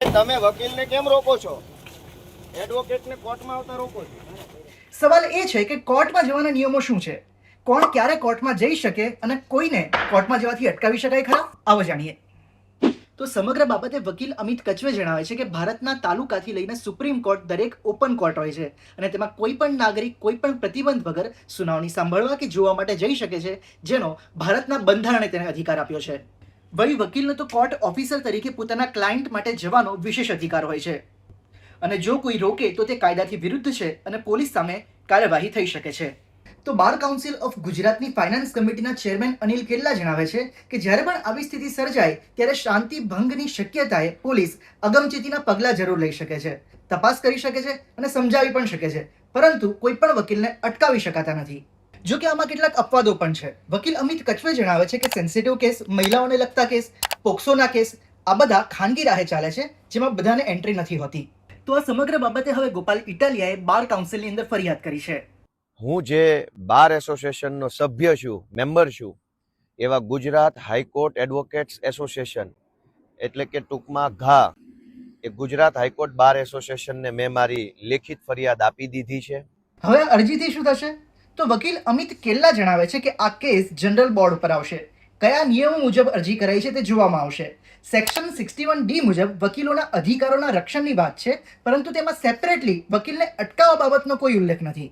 તમે વકીલને કેમ રોકો છો? એડવોકેટને કોર્ટમાં આવતા રોકો છો? સવાલ એ છે કે કોર્ટમાં જવાના નિયમો શું છે, કોણ ક્યારે કોર્ટમાં જઈ શકે અને કોઈને કોર્ટમાં જવાથી અટકાવી શકાય ખરા? આવો જાણીએ. તો સમગ્ર બાબતે વકીલ અમિત કચવે જણાવે છે કે ભારતના તાલુકાથી લઈને સુપ્રીમ કોર્ટ દરેક ઓપન કોર્ટ હોય છે અને તેમાં કોઈ પણ નાગરિક કોઈ પણ પ્રતિબંધ વગર સુનાવણી સાંભળવા કે જોવા માટે જઈ શકે છે, જેનો ભારતના બંધારણે તેને અધિકાર આપ્યો છે. વળી વકીલનો તો કોર્ટ ઓફિસર તરીકે પોતાના ક્લાયન્ટ માટે જવાનો વિશેષ અધિકાર હોય છે અને જો કોઈ રોકે તો તે કાયદાથી વિરુદ્ધ છે અને પોલીસ સામે કાર્યવાહી થઈ શકે છે. તો બાર કાઉન્સિલ ઓફ ગુજરાતની ફાઇનાન્સ કમિટીના ચેરમેન અનિલ કેલ્લા જણાવે છે કે જ્યારે પણ આવી સ્થિતિ સર્જાય ત્યારે શાંતિ ભંગની શક્યતાએ પોલીસ અગમચેતીના પગલાં જરૂર લઈ શકે છે, તપાસ કરી શકે છે અને સમજાવી પણ શકે છે, પરંતુ કોઈ પણ વકીલને અટકાવી શકાતા નથી. જો કે આમાં કેટલાક અપવાદો પણ છે. વકીલ અમિત કચવે જણાવે છે કે સેન્સિટિવ કેસ, મહિલાઓને લગતા કેસ, પોક્સોના કેસ આ બધા ખાનગી રાહે ચાલે છે, જેમાં બધાને એન્ટ્રી નથી હોતી. તો આ સમગ્ર બાબતે હવે ગોપાલ ઇટાલિયાએ બાર કાઉન્સિલની અંદર ફરિયાદ કરી છે. હું જે બાર એસોસિએશનનો સભ્ય છું, મેમ્બર છું, એવા ગુજરાત હાઈકોર્ટ એડવોકેટ્સ એસોસિએશન એટલે કે ટૂંકમાં ઘા એ ગુજરાત હાઈકોર્ટ બાર એસોસિએશનને મેં મારી લેખિત ફરિયાદ આપી દીધી છે. હવે અરજીથી શું થશે? તો વકીલ અમિત કેલ્લા જણાવે છે કે આ કેસ જનરલ બોર્ડ ઉપર આવશે. કયા નિયમો મુજબ અરજી કરાઈ છે તે જોવામાં આવશે. સેક્શન 61D મુજબ વકીલોના અધિકારોના રક્ષણની વાત છે, પરંતુ તેમાં સેપરેટલી વકીલને અટકાવવા બાબતનો કોઈ ઉલ્લેખ નથી.